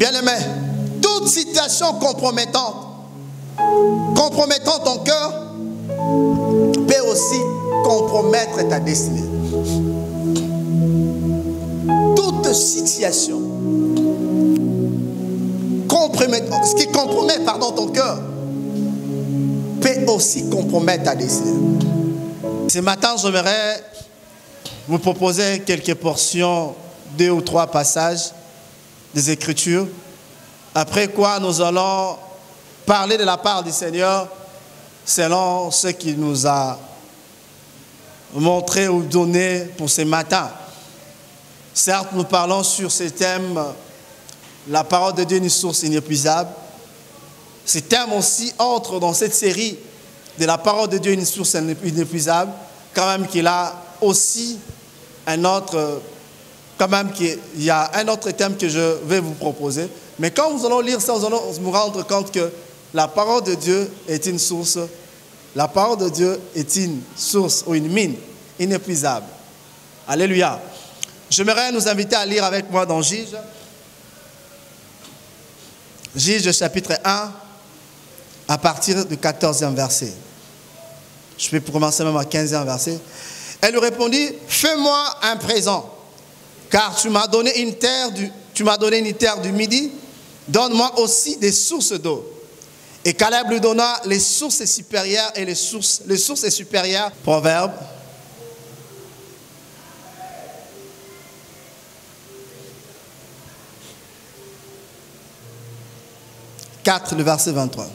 Bien-aimé, toute situation compromettante ton cœur, peut aussi compromettre ta destinée. Toute situation ce qui compromet ton cœur peut aussi compromettre ta destinée. Ce matin, j'aimerais vous proposer quelques portions, 2 ou 3 passages des Écritures, après quoi nous allons parler de la part du Seigneur selon ce qu'il nous a montré ou donné pour ce matin. Certes, nous parlons sur ce thème, la parole de Dieu est une source inépuisable. Ce thème aussi entre dans cette série de la parole de Dieu, une source inépuisable, quand même qu'il a aussi un autre, il y a un autre thème que je vais vous proposer. Mais quand nous allons lire ça, nous allons nous rendre compte que la parole de Dieu est une source. La parole de Dieu est une source ou une mine inépuisable. Alléluia. J'aimerais nous inviter à lire avec moi dans Juge. Juge chapitre 1, à partir du 14e verset. Je vais commencer même à 15e verset. Elle lui répondit, fais-moi un présent, car tu m'as donné une terre du midi, donne-moi aussi des sources d'eau. Et Caleb lui donna les sources supérieures et les sources supérieures. Proverbe 4, le verset 23.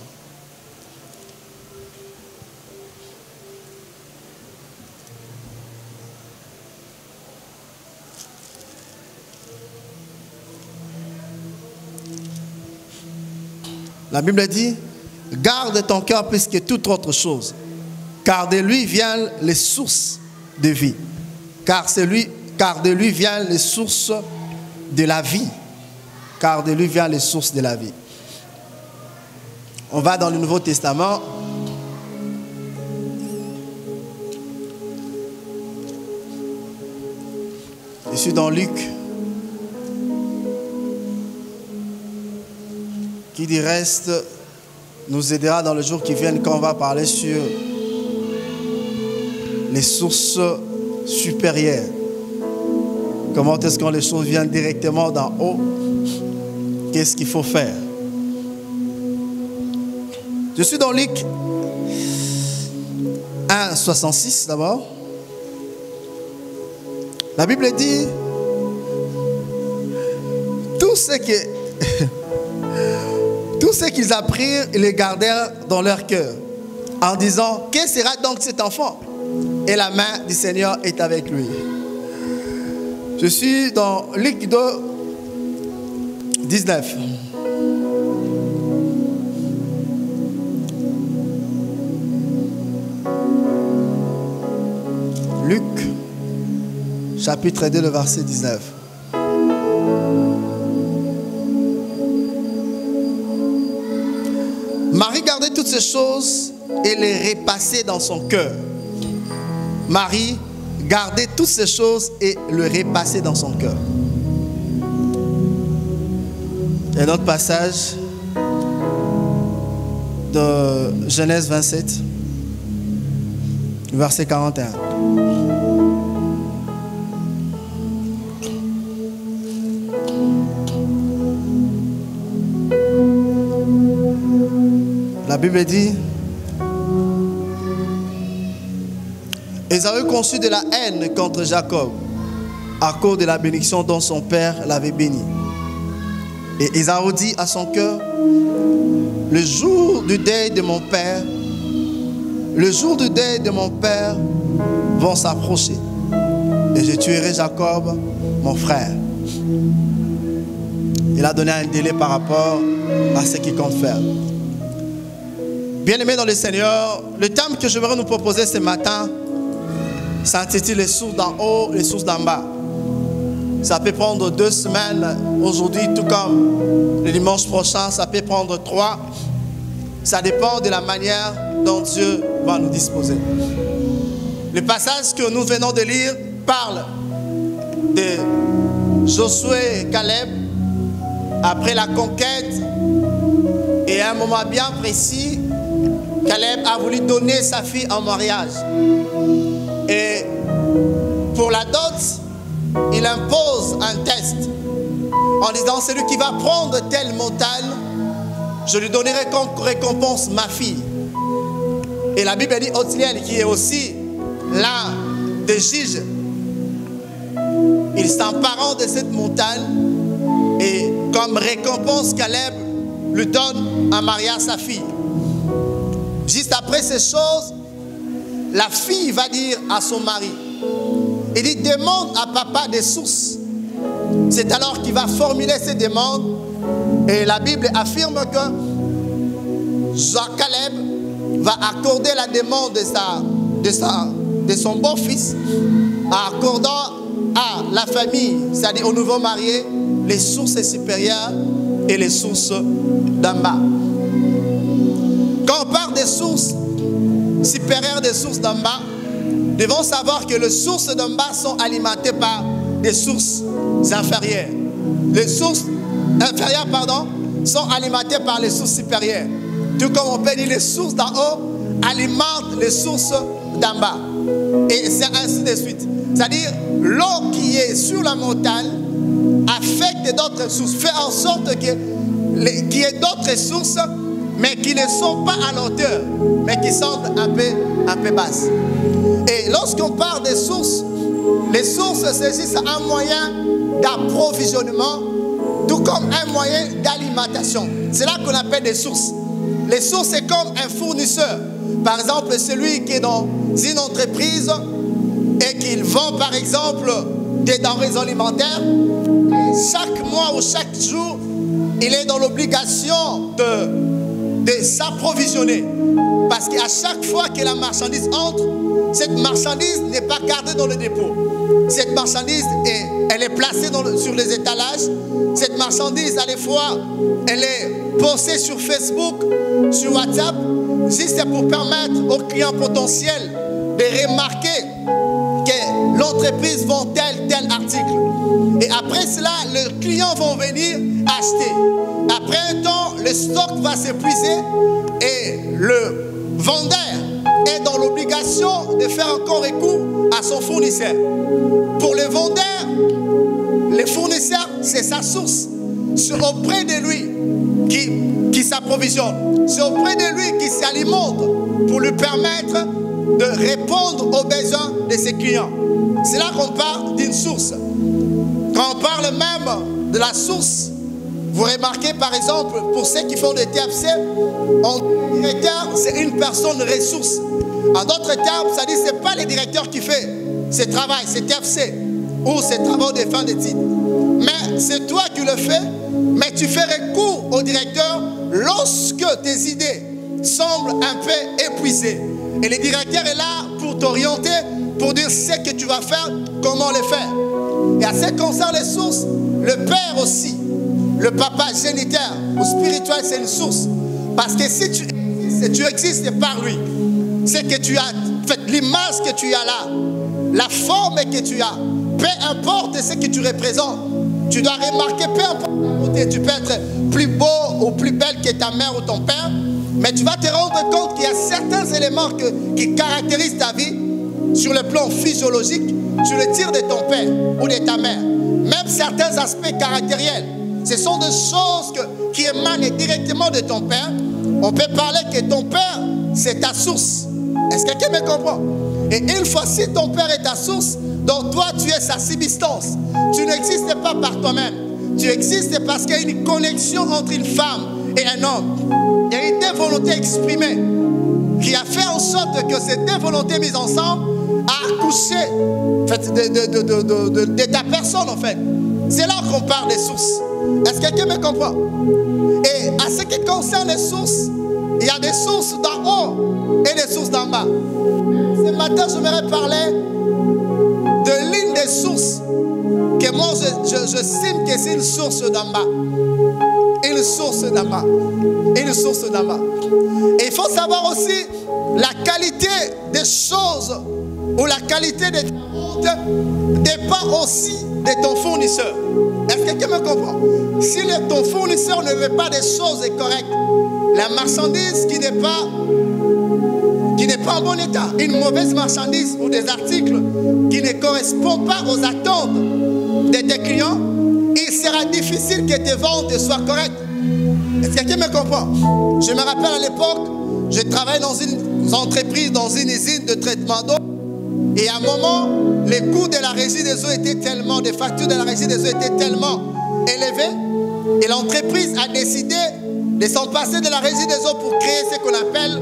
La Bible dit, garde ton cœur plus que toute autre chose, car de lui viennent les sources de vie. Car de lui viennent les sources de la vie. Car de lui viennent les sources de la vie. On va dans le Nouveau Testament. Je suis dans Luc, qui du reste nous aidera dans le jour qui vient quand on va parler sur les sources supérieures. Comment est-ce que les choses viennent directement d'en haut? Qu'est-ce qu'il faut faire? Je suis dans Luc 1, 66 d'abord. La Bible dit, tout ce qu'ils apprirent, ils les gardèrent dans leur cœur, en disant, que sera donc cet enfant? Et la main du Seigneur est avec lui. Je suis dans Luc 2, 19. Luc, chapitre 2, le verset 19. Marie gardait toutes ces choses et les repassait dans son cœur. Marie gardait toutes ces choses et le repassait dans son cœur. Et un autre passage de Genèse 27, verset 41. La Bible dit, Ésaü conçut de la haine contre Jacob à cause de la bénédiction dont son père l'avait béni. Et Ésaü dit à son cœur, le jour du deuil de mon père, vont s'approcher et je tuerai Jacob, mon frère. Il a donné un délai par rapport à ce qu'il compte faire. Bien-aimés dans le Seigneur, le thème que je voudrais nous proposer ce matin s'intitule les sources d'en haut, les sources d'en bas. Ça peut prendre 2 semaines aujourd'hui, tout comme le dimanche prochain, ça peut prendre 3. Ça dépend de la manière dont Dieu va nous disposer. Le passage que nous venons de lire parle de Josué et Caleb après la conquête, et à un moment bien précis, Caleb a voulu donner sa fille en mariage. Et pour la dot, il impose un test en disant, celui qui va prendre telle montagne, je lui donnerai comme récompense ma fille. Et la Bible dit, Othniel, qui est aussi l'un des juges, il s'emparant de cette montagne et comme récompense, Caleb lui donne en mariage sa fille. Juste après ces choses, la fille va dire à son mari, il dit, demande à papa des sources. C'est alors qu'il va formuler ses demandes. Et la Bible affirme que Caleb va accorder la demande de son beau-fils, en accordant à la famille, c'est-à-dire au nouveau marié, les sources supérieures et les sources d'en bas. Quand on parle des sources supérieures, des sources d'en bas, nous devons savoir que les sources d'en bas sont alimentées par des sources inférieures. Les sources inférieures, sont alimentées par les sources supérieures. Tout comme on peut dire, les sources d'en haut alimentent les sources d'en bas. Et c'est ainsi de suite. C'est-à-dire, l'eau qui est sur la montagne affecte d'autres sources, fait en sorte qu'il y ait d'autres sources, mais qui ne sont pas à l'auteur, mais qui sont un peu basses. Et lorsqu'on parle des sources, les sources, c'est juste un moyen d'approvisionnement, tout comme un moyen d'alimentation. C'est là qu'on appelle des sources. Les sources, c'est comme un fournisseur. Par exemple, celui qui est dans une entreprise et qu'il vend, par exemple, des denrées alimentaires, chaque mois ou chaque jour, il est dans l'obligation de s'approvisionner. Parce qu'à chaque fois que la marchandise entre, cette marchandise n'est pas gardée dans le dépôt. Cette marchandise, elle est placée sur les étalages. Cette marchandise, à des fois, elle est postée sur Facebook, sur WhatsApp, juste pour permettre aux clients potentiels de remarquer que l'entreprise vend tel article. Et après cela, les clients vont venir acheter. Après un temps, le stock va s'épuiser et le vendeur est dans l'obligation de faire encore recours à son fournisseur. Pour le vendeur, le fournisseur, c'est sa source. C'est auprès de lui qui s'approvisionne. C'est auprès de lui qui s'alimente pour lui permettre de répondre aux besoins de ses clients. C'est là qu'on parle d'une source. Quand on parle même de la source, vous remarquez par exemple, pour ceux qui font des TFC, un directeur, c'est une personne ressource. En d'autres termes, ça dit que ce n'est pas le directeur qui fait ce travail, c'est TFC, ou ces travaux de fin d'études. Mais c'est toi qui le fais, mais tu fais recours au directeur lorsque tes idées semblent un peu épuisées. Et le directeur est là pour t'orienter, pour dire ce que tu vas faire, comment le faire. Et à ce qui concerne les sources, le père aussi, le papa géniteur ou spirituel, c'est une source. Parce que si tu existes par lui, c'est que tu as fait l'image que tu as là, la forme que tu as, peu importe ce que tu représentes, tu dois remarquer, peu importe, tu peux être plus beau ou plus belle que ta mère ou ton père, mais tu vas te rendre compte qu'il y a certains éléments qui caractérisent ta vie sur le plan physiologique, sur le tir de ton père ou de ta mère. Même certains aspects caractériels, ce sont des choses qui émanent directement de ton père. On peut parler que ton père, c'est ta source. Est-ce que quelqu'un me comprend? Et une fois, si ton père est ta source, donc toi, tu es sa subsistance. Tu n'existes pas par toi-même. Tu existes parce qu'il y a une connexion entre une femme et un homme. Il y a une volonté exprimée qui a fait en sorte que ces deux volontés mises ensemble a accouché de ta personne, en fait. C'est là qu'on parle des sources. Est-ce que quelqu'un me comprend? Et à ce qui concerne les sources, il y a des sources d'en haut et des sources d'en bas. Ce matin, j'aimerais parler de l'une des sources que moi, je estime que c'est une source d'en bas. Une source d'en bas. Une source d'en bas. Et il faut savoir aussi la qualité des choses ou la qualité de ta vente dépend aussi de ton fournisseur. Est-ce que quelqu'un me comprend? Si ton fournisseur ne veut pas des choses correctes, la marchandise qui n'est pas en bon état, une mauvaise marchandise ou des articles qui ne correspondent pas aux attentes de tes clients, il sera difficile que tes ventes soient correctes. Est-ce que quelqu'un me comprend? Je me rappelle à l'époque, je travaillais dans une entreprise, dans une usine de traitement d'eau. Et à un moment, les coûts de la régie des eaux étaient tellement, des factures de la régie des eaux étaient tellement élevées. Et l'entreprise a décidé de s'en passer de la régie des eaux pour créer ce qu'on appelle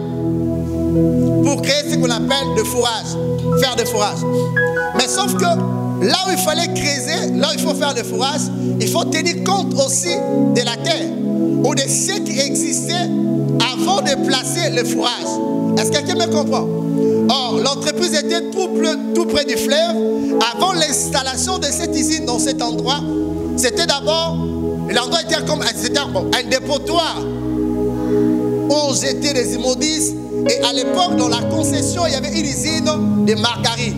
de fourrage, faire de fourrage. Mais sauf que là où il fallait creuser, là où il faut faire le fourrage, il faut tenir compte aussi de la terre ou de ce qui existait avant de placer le fourrage. Est-ce que quelqu'un me comprend? Or, l'entreprise était tout près du fleuve. Avant l'installation de cette usine dans cet endroit, c'était d'abord, l'endroit était comme un dépotoir où on jetait des immondices. Et à l'époque, dans la concession, il y avait une usine de margarine.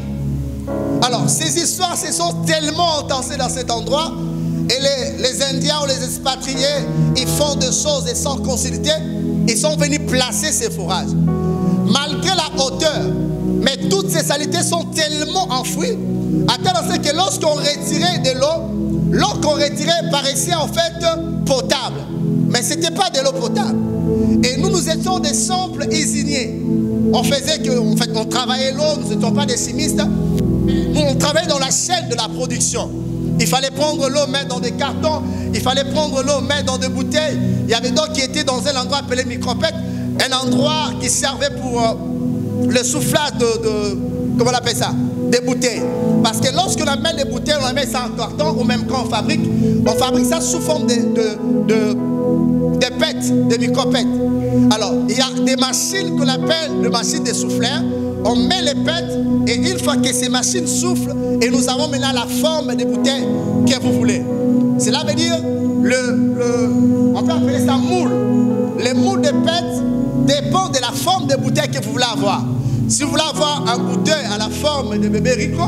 Alors, ces histoires se sont tellement entendées dans cet endroit. Et les Indiens ou les expatriés, ils font des choses et sans consulter, ils sont venus placer ces fourrages. Malgré la hauteur, mais toutes ces saletés sont tellement enfouies, à tel point que lorsqu'on retirait de l'eau qu'on retirait paraissait en fait potable. Mais ce n'était pas de l'eau potable. Et nous étions des simples usiniers. On faisait que, en fait, on travaillait l'eau, nous n'étions pas des chimistes. Nous, on travaillait dans la chaîne de la production. Il fallait prendre l'eau, mettre dans des cartons. Il fallait prendre l'eau, mettre dans des bouteilles. Il y avait d'autres qui étaient dans un endroit appelé micropète. Un endroit qui servait pour le soufflage comment on appelle ça? Des bouteilles. Parce que lorsqu'on amène les bouteilles, on met ça en carton, ou même quand on fabrique ça sous forme de pètes, de micropètes. Alors, il y a des machines qu'on appelle des machines de souffleurs. On met les pètes et une fois que ces machines soufflent, et nous avons maintenant la forme des bouteilles que vous voulez. Cela veut dire, on peut appeler ça moule. Les moules de pètes dépendent de la forme des bouteilles que vous voulez avoir. Si vous voulez avoir un bouteille à la forme de bébé Rico,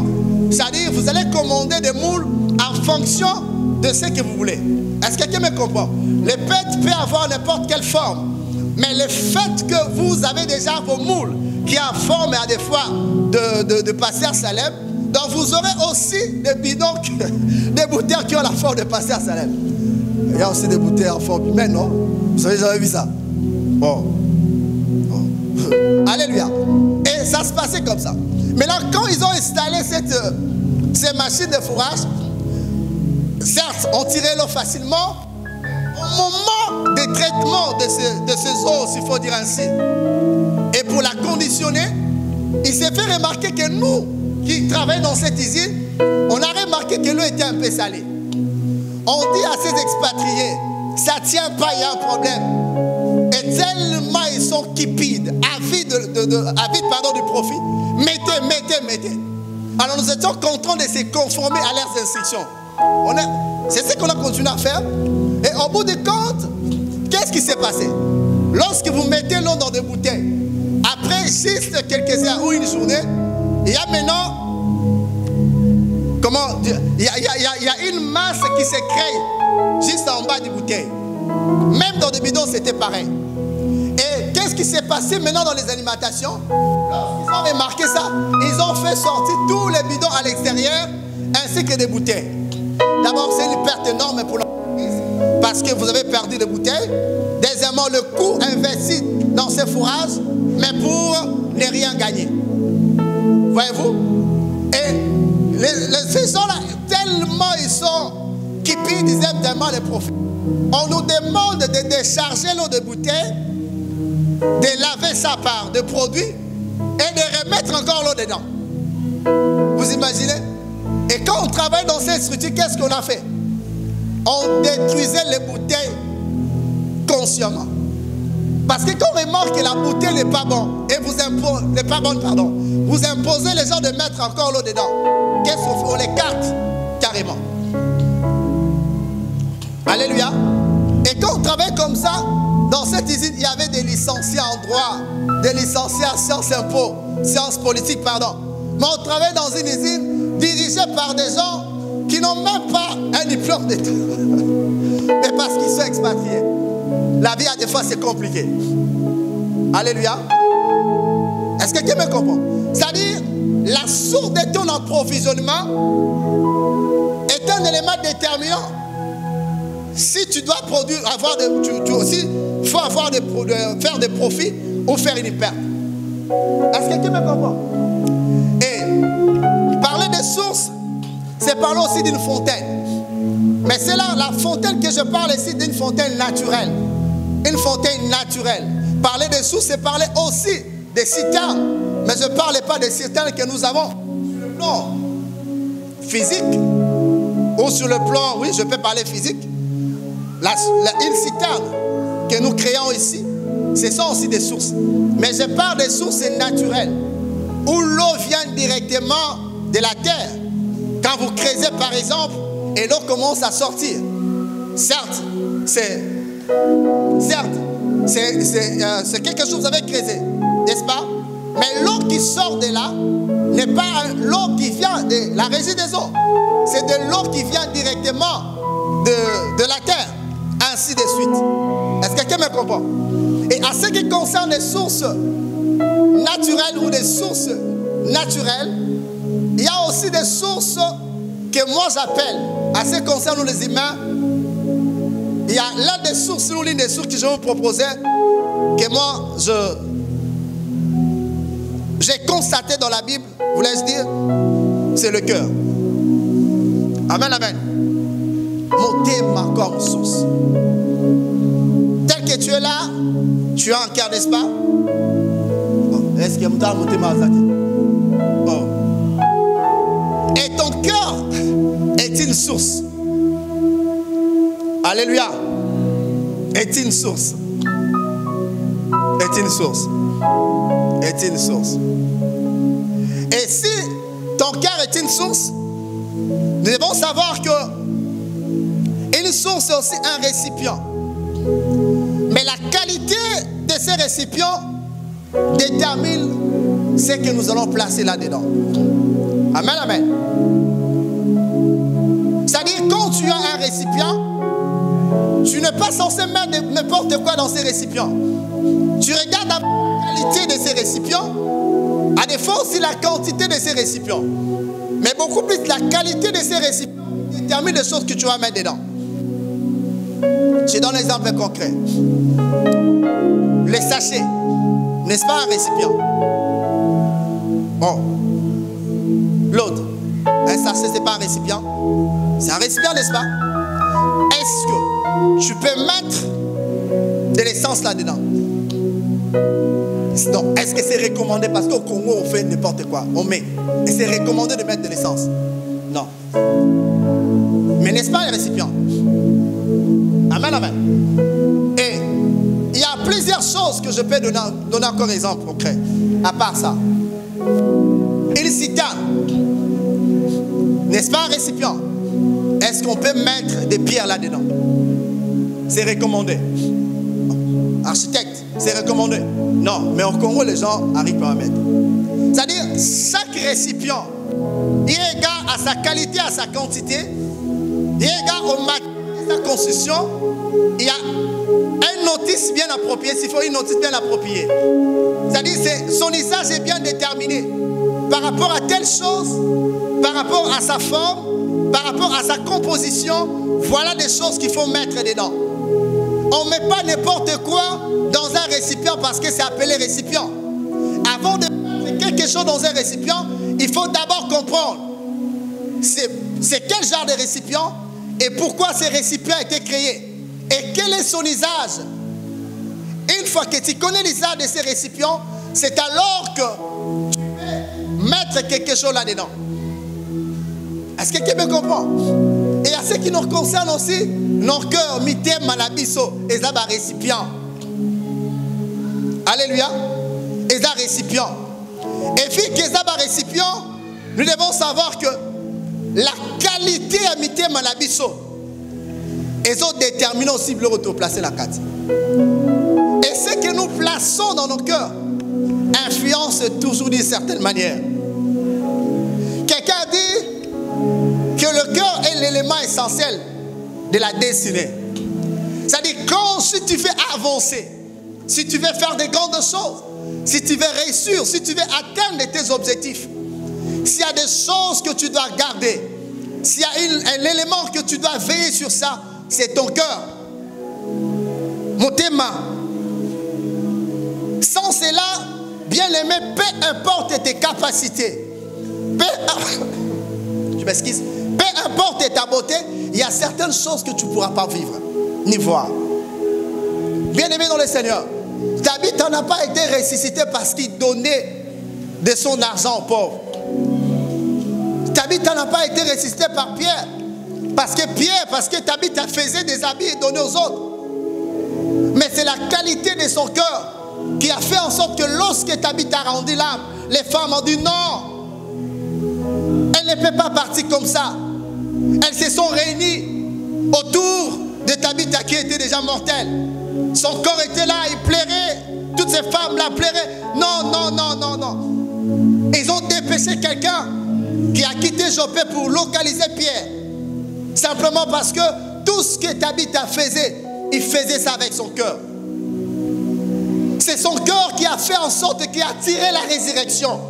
c'est-à-dire vous allez commander des moules en fonction de ce que vous voulez. Est-ce que quelqu'un me comprend? Les pètes peuvent avoir n'importe quelle forme. Mais le fait que vous avez déjà vos moules qui ont forme à des fois de Pasteur Salem, donc vous aurez aussi des bidons, des bouteilles qui ont la forme de Pasteur Salem. Il y a aussi des bouteilles en forme humaine, non? Vous avez jamais vu ça? Bon. Alléluia. Et ça se passait comme ça. Maintenant, quand ils ont installé ces machines de fourrage, certes, on tirait l'eau facilement. Au moment des traitements de ces eaux, s'il faut dire ainsi, et pour la conditionner, il s'est fait remarquer que nous, qui travaillons dans cette usine, on a remarqué que l'eau était un peu salée. On dit à ces expatriés, ça ne tient pas, il y a un problème. Et tellement ils sont cupides, avides du profit, mettez. Alors nous étions contents de se conformer à leurs instructions. C'est ce qu'on a continué à faire. Et au bout du compte, qu'est-ce qui s'est passé? Lorsque vous mettez l'eau dans des bouteilles, après juste quelques heures ou une journée, il y a maintenant, il y a une masse qui se crée juste en bas des bouteilles. Même dans des bidons, c'était pareil. Et qu'est-ce qui s'est passé maintenant dans les alimentations? Lorsqu'ils ont remarqué ça, ils ont fait sortir tous les bidons à l'extérieur, ainsi que des bouteilles. D'abord, c'est une perte énorme pour l'entreprise, parce que vous avez perdu des bouteilles. Deuxièmement, le coût investi dans ces fourrages, mais pour ne rien gagner. Voyez-vous? Et les gens là, tellement ils sont cupides, ils aiment tellement les profits. On nous demande de décharger l'eau de bouteille, de laver ça par des produits et de remettre encore l'eau dedans. Vous imaginez? Et quand on travaille dans cette structure, qu'est-ce qu'on a fait? On détruisait les bouteilles consciemment. Parce que quand on remarque que la bouteille n'est pas bonne, et vous imposez les gens de mettre encore l'eau dedans, qu'est-ce qu'on fait? On les carte carrément. Alléluia. Et quand on travaille comme ça, dans cette usine, il y avait des licenciés en droit, des licenciés en sciences impôts, sciences politiques, pardon. Mais on travaille dans une usine dirigée par des gens qui n'ont même pas un diplôme d'État. Mais parce qu'ils sont expatriés. La vie, à des fois, c'est compliqué. Alléluia. Est-ce que quelqu'un me comprend? C'est-à-dire, la source de ton approvisionnement est un élément déterminant. Si tu dois produire, il faut faire des profits ou faire une perte. Est-ce que quelqu'un me comprend? Et parler de sources, c'est parler aussi d'une fontaine. Mais c'est là la fontaine que je parle ici, d'une fontaine naturelle. Une fontaine naturelle. Parler de sources, c'est parler aussi des citernes. Mais je ne parle pas des citernes que nous avons sur le plan physique. Ou sur le plan, oui, je peux parler physique. Une citerne que nous créons ici, ce sont aussi des sources. Mais je parle des sources naturelles. Où l'eau vient directement de la terre. Quand vous creusez par exemple, et l'eau commence à sortir. Certes, c'est quelque chose que vous avez creusé, n'est-ce pas? Mais l'eau qui sort de là n'est pas l'eau qui vient de la régie des eaux. C'est de l'eau qui vient directement de la terre. Ainsi de suite. Est-ce que quelqu'un me comprend? Et à ce qui concerne les sources naturelles ou des sources naturelles, il y a aussi des sources que moi j'appelle, à ce qui concerne les humains, il y a l'une des sources que je vais vous proposer, que moi j'ai constaté dans la Bible, vous laisse dire, c'est le cœur. Amen, amen. Monter ma comme source. Tel que tu es là, tu as un cœur, n'est-ce pas? Oh, est-ce que tu as monté ma zati? Oh. Et ton cœur est une source. Alléluia. Est une source. Est une source. Est une source. Et si ton cœur est une source, nous devons savoir que une source est aussi un récipient. Mais la qualité de ces récipients détermine ce que nous allons placer là-dedans. Amen, amen. C'est-à-dire, quand tu as un récipient, tu n'es pas censé mettre n'importe quoi dans ces récipients. Tu regardes la qualité de ces récipients, à défaut aussi la quantité de ces récipients. Mais beaucoup plus la qualité de ces récipients détermine les choses que tu vas mettre dedans. Je donne un exemple concret. Les sachets, n'est-ce pas un récipient? Bon. L'autre, un sachet, ce n'est pas un récipient? C'est un récipient, n'est-ce pas? Est-ce que tu peux mettre de l'essence là-dedans? Donc, est-ce que c'est recommandé? Parce qu'au Congo, on fait n'importe quoi. On met. Et c'est recommandé de mettre de l'essence? Non. Mais n'est-ce pas un récipient? Amen, amen. Et il y a plusieurs choses que je peux donner encore exemple concret. À part ça. Une citerne. N'est-ce pas un récipient? Est-ce qu'on peut mettre des pierres là-dedans? C'est recommandé. Architecte, c'est recommandé. Non, mais au Congo, les gens arrivent pas à mettre. C'est-à-dire, chaque récipient, il est égal à sa qualité, à sa quantité, il est égal au matériel de sa construction. Il y a une notice bien appropriée, s'il faut une notice bien appropriée. C'est-à-dire, son usage est bien déterminé par rapport à telle chose, par rapport à sa forme, par rapport à sa composition. Voilà des choses qu'il faut mettre dedans. On ne met pas n'importe quoi dans un récipient parce que c'est appelé récipient. Avant de mettre quelque chose dans un récipient, il faut d'abord comprendre c'est quel genre de récipient et pourquoi ce récipient a été créé. Et quel est son usage? Une fois que tu connais l'usage de ces récipients, c'est alors que tu peux mettre quelque chose là-dedans. Est-ce que quelqu'un me comprend? Et à ce qui nous concerne aussi, nos cœurs, mitem, malabiso, et ça va récipient. Alléluia. Et ça récipient. Et puis que ça va récipient, nous devons savoir que la qualité à mitem, malabiso, et ça détermine aussi le retour placer la carte. Et ce que nous plaçons dans nos cœurs influence toujours d'une certaine manière. essentiel de la destinée. C'est-à-dire, quand si tu veux avancer, si tu veux faire des grandes choses, si tu veux réussir, si tu veux atteindre tes objectifs, s'il y a des choses que tu dois garder, s'il y a un élément que tu dois veiller sur ça, c'est ton cœur. Motema. Sans cela, bien-aimé, peu importe tes capacités, je m'excuse, peu importe ta beauté, il y a certaines choses que tu ne pourras pas vivre, ni voir. Bien-aimé dans le Seigneur, David n'a pas été ressuscité parce qu'il donnait de son argent aux pauvres. David n'a pas été ressuscité par Pierre, parce que David faisait des habits et donnait aux autres. Mais c'est la qualité de son cœur qui a fait en sorte que lorsque David a rendu l'âme, les femmes ont dit non, elle ne peut pas partir comme ça. Elles se sont réunies autour de David qui était déjà mortel. Son corps était là, il plairait, toutes ces femmes-là plairaient. Non, non, non, non, non. Ils ont dépêché quelqu'un qui a quitté Joppé pour localiser Pierre. Simplement parce que tout ce que David faisait, il faisait ça avec son cœur. C'est son cœur qui a fait en sorte qu'il a tiré la résurrection.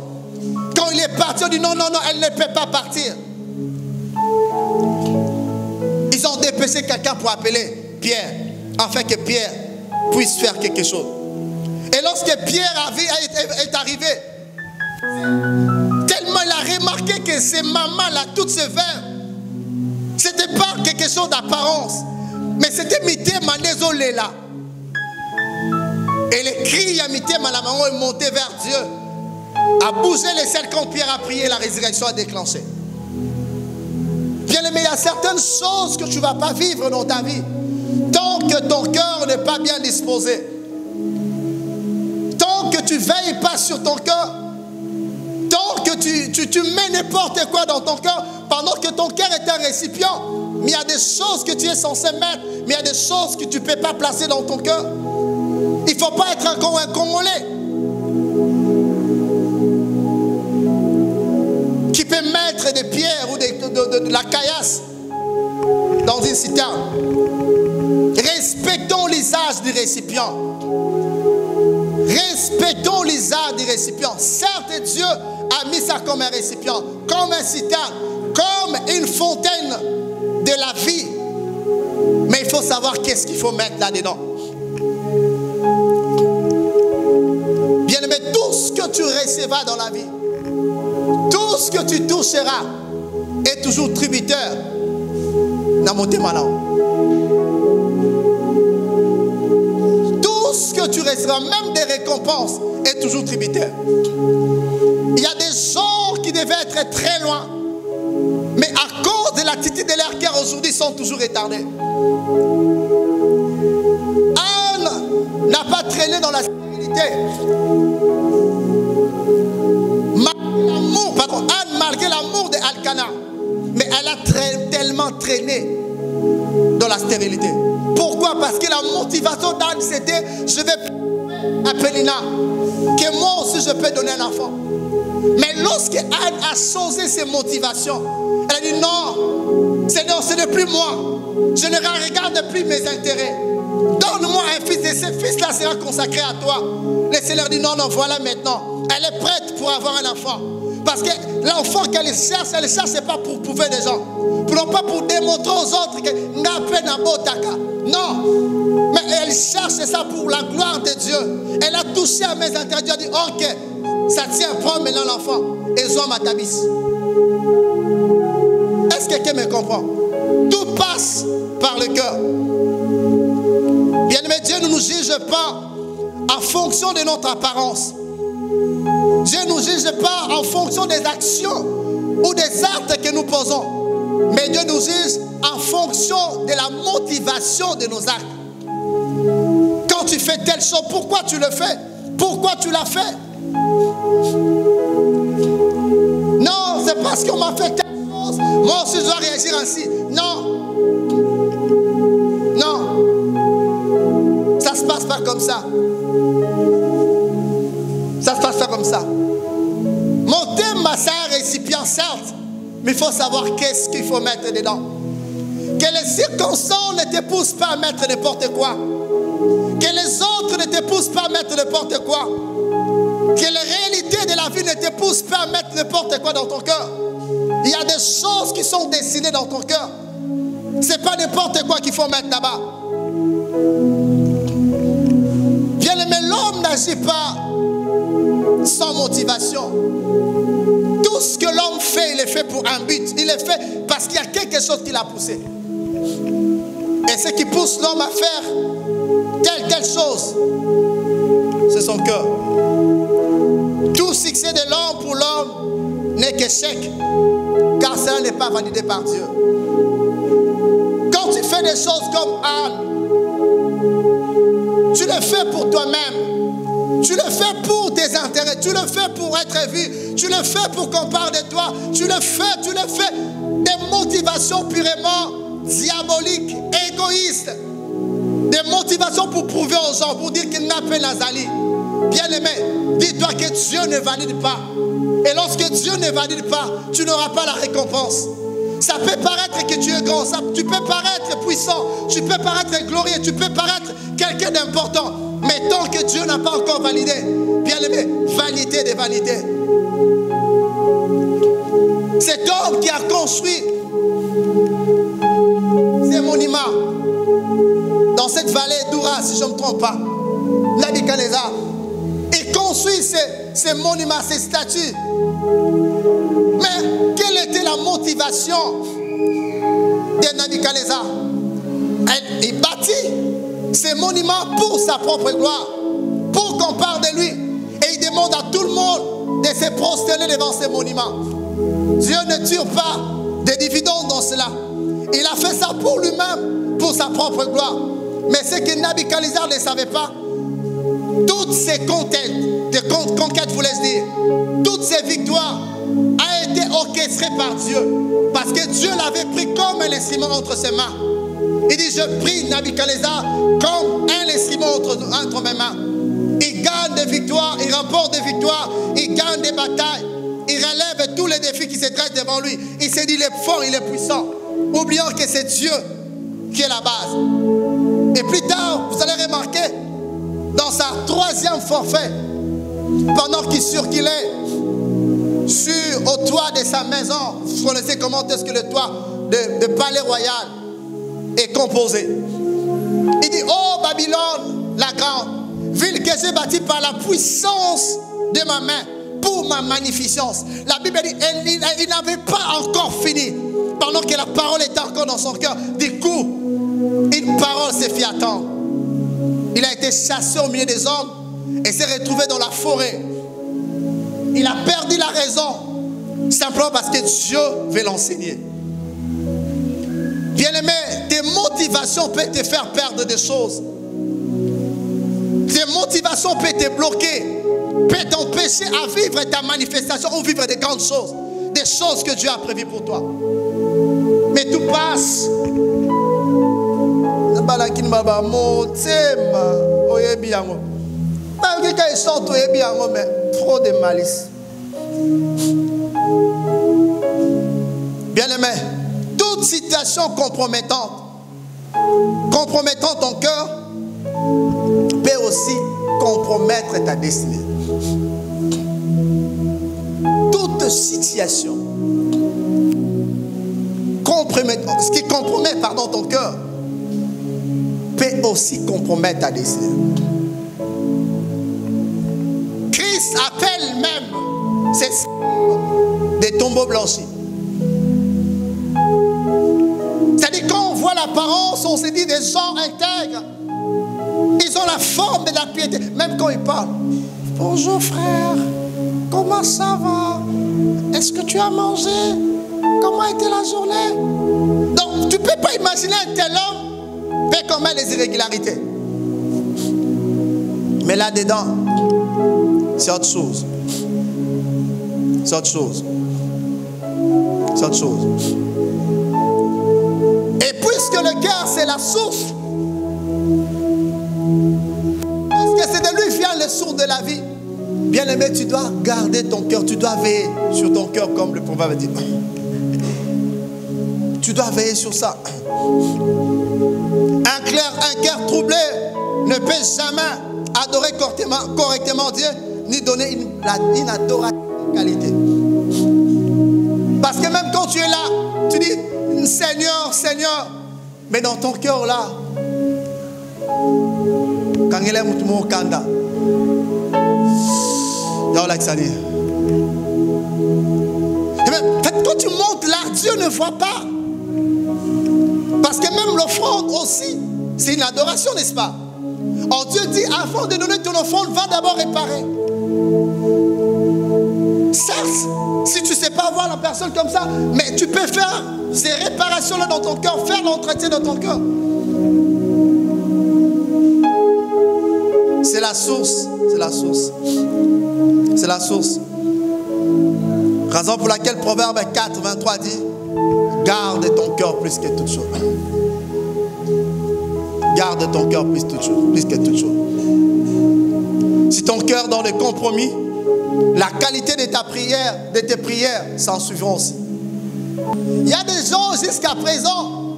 Quand il est parti, on dit non, non, non, elle ne peut pas partir. Ils ont dépêché quelqu'un pour appeler Pierre, afin que Pierre puisse faire quelque chose. Et lorsque Pierre est arrivé, tellement il a remarqué que ces mamans-là, toutes ces verres, c'était pas quelque chose d'apparence, mais c'était mité désolé là. Et les cris à mité la maman est monté vers Dieu, a bougé les selles quand Pierre a prié, la résurrection a déclenché. Bien aimé, il y a certaines choses que tu ne vas pas vivre dans ta vie tant que ton cœur n'est pas bien disposé. Tant que tu ne veilles pas sur ton cœur, tant que tu mets n'importe quoi dans ton cœur, pendant que ton cœur est un récipient, mais il y a des choses que tu es censé mettre, mais il y a des choses que tu ne peux pas placer dans ton cœur. Il ne faut pas être encore un Congolais qui peut mettre des pierres ou de la caillasse dans une citerne. Respectons l'usage du récipient. Respectons l'usage du récipient. Certes, Dieu a mis ça comme un récipient, comme un citerne, comme une fontaine de la vie. Mais il faut savoir qu'est-ce qu'il faut mettre là-dedans. Bien-aimé, tout ce que tu recevras dans la vie, tout ce que tu toucheras est toujours tributaire dans mon témoignage. Tout ce que tu recevras, même des récompenses, est toujours tributaire. Il y a des gens qui devaient être très loin, mais à cause de l'attitude de leur cœur aujourd'hui, sont toujours retardés. Anne n'a pas traîné dans la stérilité. Anne, malgré l'amour d'Elkana, mais elle a tellement traîné dans la stérilité. Pourquoi? Parce que la motivation d'Anne, c'était je vais appeler Pénina, que moi aussi je peux donner un enfant. Mais lorsque Anne a changé ses motivations, elle a dit non, Seigneur, ce n'est plus moi. Je ne regarde plus mes intérêts. Donne-moi un fils et ce fils-là sera consacré à toi. Le Seigneur dit non, non, voilà maintenant. Elle est prête pour avoir un enfant. Parce que l'enfant qu'elle cherche, elle ne cherche pas pour prouver des gens. Non pas pour démontrer aux autres que non. Mais elle cherche ça pour la gloire de Dieu. Elle a touché à mes intérêts. Dieu a dit ok, ça tient, prends maintenant l'enfant. Et zoom ma tabis. Est-ce que quelqu'un me comprend? Tout passe par le cœur. Bien-aimé, Dieu ne nous juge pas en fonction de notre apparence. Dieu ne nous juge pas en fonction des actions ou des actes que nous posons. Mais Dieu nous juge en fonction de la motivation de nos actes. Quand tu fais telle chose, pourquoi tu le fais? Pourquoi tu l'as fait? Non, c'est parce qu'on m'a fait telle chose. Moi aussi je dois réagir ainsi. Non. Non. Ça ne se passe pas comme ça. Ça se passe pas comme ça. Mon thème, c'est un récipient, certes, mais il faut savoir qu'est-ce qu'il faut mettre dedans. Que les circonstances ne te poussent pas à mettre n'importe quoi. Que les autres ne te poussent pas à mettre n'importe quoi. Que les réalités de la vie ne te poussent pas à mettre n'importe quoi dans ton cœur. Il y a des choses qui sont dessinées dans ton cœur. Ce n'est pas n'importe quoi qu'il faut mettre là-bas. Bien aimé, l'homme n'agit pas sans motivation. Tout ce que l'homme fait, il est fait pour un but. Il est fait parce qu'il y a quelque chose qui l'a poussé. Et ce qui pousse l'homme à faire telle chose, c'est son cœur. Tout succès de l'homme pour l'homme n'est qu'échec, car cela n'est pas validé par Dieu. Quand tu fais des choses comme Anne, tu le fais pour toi-même. Tu le fais pour tes intérêts. Tu le fais pour être vu. Tu le fais pour qu'on parle de toi. Tu le fais des motivations purement diaboliques, égoïstes. Des motivations pour prouver aux gens, pour dire qu'il n'a pas Nazali. Bien-aimé, dis-toi que Dieu ne valide pas. Et lorsque Dieu ne valide pas, tu n'auras pas la récompense. Ça peut paraître que tu es grand, tu peux paraître puissant, tu peux paraître glorieux, tu peux paraître quelqu'un d'important. Mais tant que Dieu n'a pas encore validé, bien-aimé, vanité des vanités. Cet homme qui a construit ces monuments dans cette vallée d'Oura, si je ne me trompe pas, Nabuchodonosor, il construit ces monuments, ces statues. Mais quelle était la motivation de Nabuchodonosor? Il bâtit ces monuments pour sa propre gloire, pour qu'on parle de lui. Et il demande à tout le monde de se prosterner devant ces monuments. Dieu ne tire pas de dividendes dans cela. Il a fait ça pour lui-même, pour sa propre gloire. Mais ce que Nabuchodonosor ne savait pas, toutes ces conquêtes, voulais-je dire, toutes ces victoires a été orchestrées par Dieu. Parce que Dieu l'avait pris comme un instrument entre ses mains. Il dit, je prie Nabuchodonosor comme un instrument entre mes mains. Il gagne des victoires, il remporte des victoires, il gagne des batailles, il relève tous les défis qui se dressent devant lui. Il s'est dit, il est fort, il est puissant. Oublions que c'est Dieu qui est la base. Et plus tard, vous allez remarquer, dans sa troisième forfait, pendant qu'il circulait au toit de sa maison, vous connaissez comment est-ce que le toit de palais royal est composé. Il dit, oh Babylone, la grande, ville que j'ai bâtie par la puissance de ma main, pour ma magnificence. La Bible dit, il n'avait pas encore fini, pendant que la parole était encore dans son cœur. Du coup, une parole s'est fait attendre. Il a été chassé au milieu des hommes et s'est retrouvé dans la forêt. Il a perdu la raison, simplement parce que Dieu veut l'enseigner. Bien-aimé, tes motivations peuvent te faire perdre des choses. Tes motivations peuvent te bloquer, peuvent t'empêcher à vivre ta manifestation ou vivre des grandes choses, des choses que Dieu a prévues pour toi. Mais tout passe. Trop de malice. Bien-aimé, toute situation compromettant ton cœur, peut aussi compromettre ta destinée. Toute situation ce qui compromet ton cœur peut aussi compromettre ta destinée. Christ appelle même ces des tombeaux blanchis. C'est-à-dire quand on voit l'apparence, on se dit des gens intègres. Ils ont la forme de la piété. Même quand ils parlent. Bonjour frère, comment ça va? Est-ce que tu as mangé? Comment a été la journée? Donc tu ne peux pas imaginer un tel homme fait commettre les irrégularités. Mais là-dedans, c'est autre chose. C'est autre chose. C'est autre chose. Et puisque le cœur, c'est la source, parce que c'est de lui vient le source de la vie, bien aimé, tu dois garder ton cœur, tu dois veiller sur ton cœur comme le proverbe dit. Tu dois veiller sur ça. Un cœur troublé ne peut jamais adorer correctement Dieu, ni donner une adoration de qualité. Parce que même quand tu es là, tu dis Seigneur, Seigneur, mais dans ton cœur là, quand il est mon kanda, quand tu montes là, Dieu ne voit pas. Parce que même l'offrande aussi, c'est une adoration, n'est-ce pas? Or Dieu dit, avant de donner ton offrande, va d'abord réparer. Certes, si tu ne sais pas voir la personne comme ça, mais tu peux faire ces réparations-là dans ton cœur, faire l'entretien dans ton cœur. C'est la source, c'est la source. C'est la source. Raison pour laquelle Proverbe 4, 23 dit, garde ton cœur plus que toute chose. Garde ton cœur plus que toute chose. Si ton cœur dans le compromis, la qualité de ta prière, de tes prières s'en suivront aussi. Il y a des gens jusqu'à présent,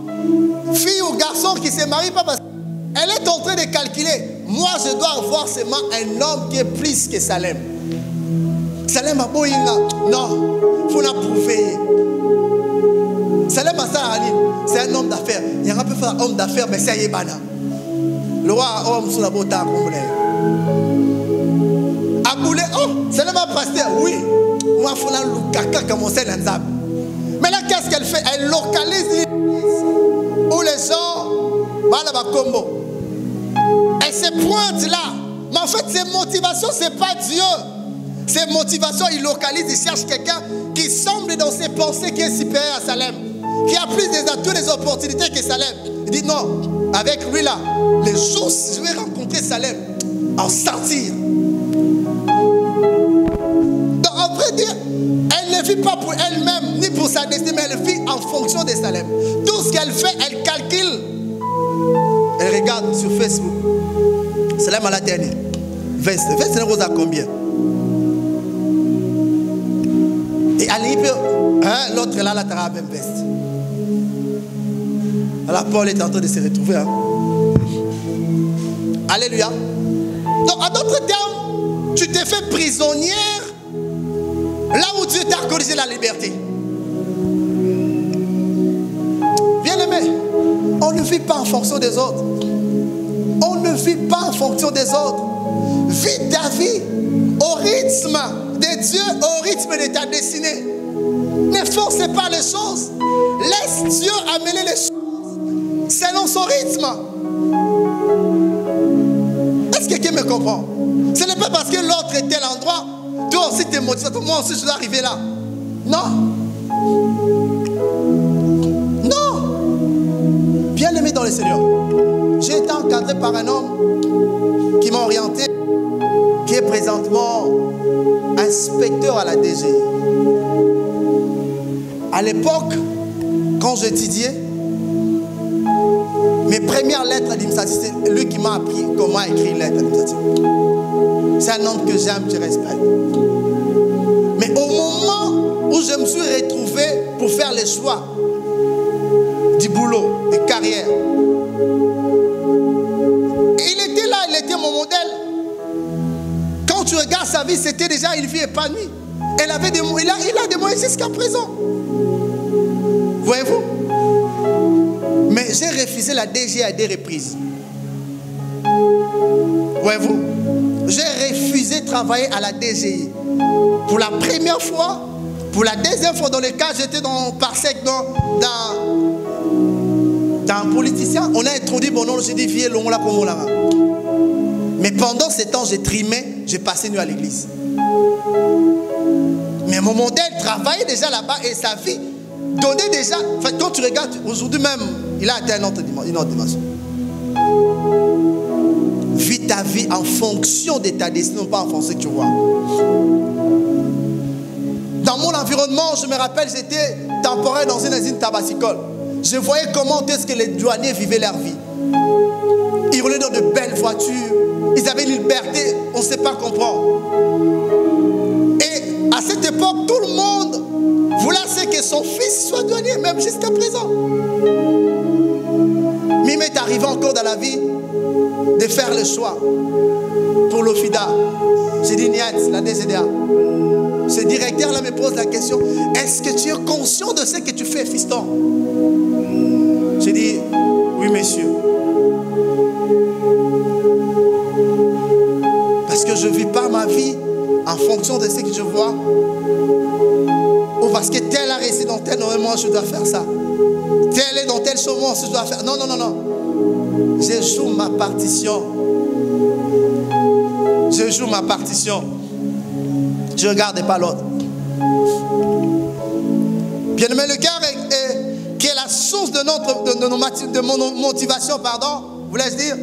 filles ou garçons qui ne se marient pas parce qu'elle est en train de calculer. Moi, je dois avoir seulement un homme qui est plus que Salem. Salem a beau non, il faut l'approuver. Salem a ça, c'est un homme d'affaires. Il y a un peu faire un homme d'affaires, mais c'est Yébana. Le roi a homme sur la beauté à Comblé. Aboulé, oh, Salem a pasteur, oui. Moi, il faut la Lukaka commencer à l'Anzab. Mais là, qu'est-ce qu'elle fait? Elle localise l'église où les gens vont à Combo. Elle se pointe là. Mais en fait, ses motivations, ce n'est pas Dieu. Ses motivations, il localise, il cherche quelqu'un qui semble dans ses pensées qui est supérieur à Salem, qui a plus des atouts, des opportunités que Salem. Il dit non, avec lui là, les jours je vais rencontrer Salem, en sortir. Donc en vrai dire, elle ne vit pas pour elle-même, ni pour sa destinée, mais elle vit en fonction de Salem. Tout ce qu'elle fait, elle calcule. Elle regarde sur Facebook. Salem à la dernière. Veste c'est rose à combien? Et hein, l'autre là, la tara même veste. Alors Paul est en train de se retrouver. Hein. Alléluia. Donc en d'autres termes, tu t'es fait prisonnière là où Dieu t'a corrigé la liberté. Bien-aimé, on ne vit pas en fonction des autres. On ne vit pas en fonction des autres. Vis ta vie au rythme de Dieu, au rythme de ta destinée. Ne forcez pas les choses. Laisse Dieu amener les choses selon son rythme. Est-ce que quelqu'un me comprend? Ce n'est pas parce que l'autre est tel endroit, toi aussi tu es motivé, moi aussi je dois arriver là. Non. Non. Bien-aimé dans le Seigneur, j'ai été encadré par un homme qui m'a orienté, qui est présentement inspecteur à la DG. À l'époque, quand j'étudiais, mes premières lettres administratives, c'est lui qui m'a appris comment écrire une lettre administrative. C'est un homme que j'aime, que je respecte. Mais au moment où je me suis retrouvé pour faire les choix du boulot, de carrière, il était là, il était mon modèle. Quand tu regardes sa vie, c'était déjà une vie épanouie. Il a des moyens jusqu'à présent. Voyez-vous? Mais j'ai refusé la DG à des reprises. Voyez-vous? J'ai refusé de travailler à la DGI. Pour la première fois, pour la deuxième fois, dans le cas, j'étais dans Parsec, dans un politicien. On a introduit mon nom, j'ai dit, viens, l'on l'a comme on l'a. Mais pendant ce temps, j'ai trimé, j'ai passé nuit à l'église. Mais mon modèle travaillait déjà là-bas et sa vie donnait déjà. En fait, quand tu regardes, aujourd'hui même, il a atteint une autre dimension. Vis ta vie en fonction de ta destinée, pas en fonction que tu vois. Dans mon environnement, je me rappelle, j'étais temporaire dans une usine tabassicole. Je voyais comment est-ce que les douaniers vivaient leur vie. Ils roulaient dans de belles voitures. Ils avaient une liberté, on ne sait pas comprendre. Et à cette époque, tout le monde Voilà ce que son fils soit donné, même jusqu'à présent. Mais il m'est arrivé encore dans la vie de faire le choix pour l'OFIDA. J'ai dit, Niat, la DCDA. Ce directeur-là me pose la question, est-ce que tu es conscient de ce que tu fais, fiston? J'ai dit, oui, monsieur. Parce que je ne vis pas ma vie en fonction de ce que je vois. Ou parce que tel a réussi dans tel moment, je dois faire ça. Tel est dans tel moment, je dois faire. Non, non, non, non. Je joue ma partition. Je joue ma partition. Je ne regarde pas l'autre. Bien-aimé, le cœur qui est la source de mon motivation, pardon, voulais-je dire,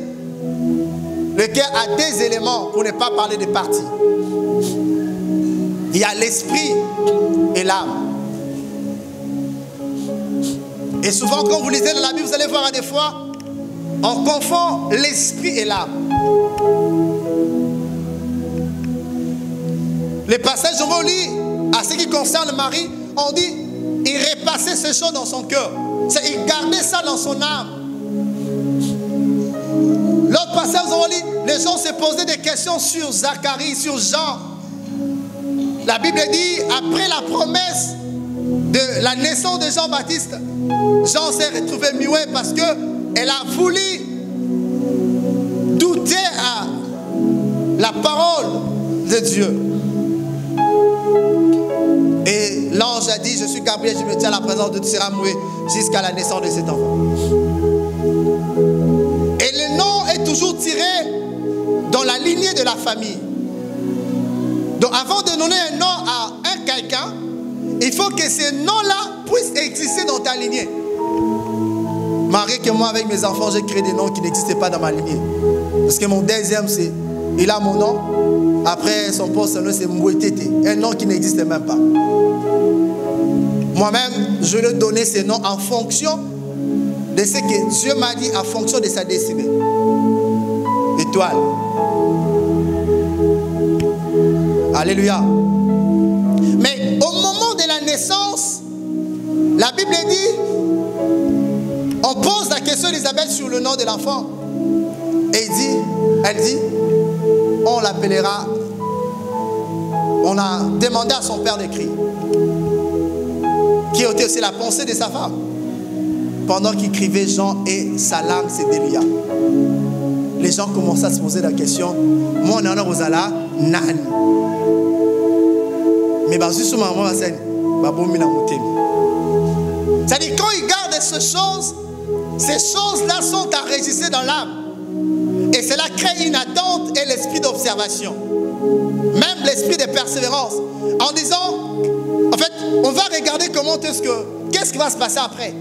le cœur a des éléments pour ne pas parler de parties. Il y a l'esprit et l'âme. Et souvent, quand vous lisez dans la Bible, vous allez voir à des fois, on confond l'esprit et l'âme. Les passages que on lit à ce qui concerne Marie, on dit, il repassait ces choses dans son cœur. Il gardait ça dans son âme. L'autre passage, on lit, les gens se posaient des questions sur Zacharie, sur Jean. La Bible dit, après la promesse de la naissance de Jean-Baptiste, Jean s'est retrouvé muet parce qu'elle a voulu douter à la parole de Dieu. Et l'ange a dit, je suis Gabriel, je me tiens à la présence de Dieu, tu seras muet jusqu'à la naissance de cet enfant. Et le nom est toujours tiré dans la lignée de la famille. Donc avant de donner un nom à quelqu'un, il faut que ce nom-là puisse exister dans ta lignée. Marie, que moi avec mes enfants, j'ai créé des noms qui n'existaient pas dans ma lignée. Parce que mon deuxième, c'est, il a mon nom. Après, son poste, c'est Mouetete. Un nom qui n'existait même pas. Moi-même, je lui ai donné ces noms en fonction de ce que Dieu m'a dit, en fonction de sa destinée. Étoile. Alléluia. Mais au moment de la naissance, la Bible dit, on pose la question d'Isabelle sur le nom de l'enfant. Et elle dit, on l'appellera, on a demandé à son père d'écrire, qui était aussi la pensée de sa femme. Pendant qu'il écrivait, Jean et sa langue se délia. Les gens commençaient à se poser la question, moi on est en Rosala, Nani. Mais c'est-à-dire quand ils gardent ces choses-là sont enregistrées dans l'âme. Et cela crée une attente et l'esprit d'observation. Même l'esprit de persévérance. En disant, en fait, on va regarder qu'est-ce qui va se passer après.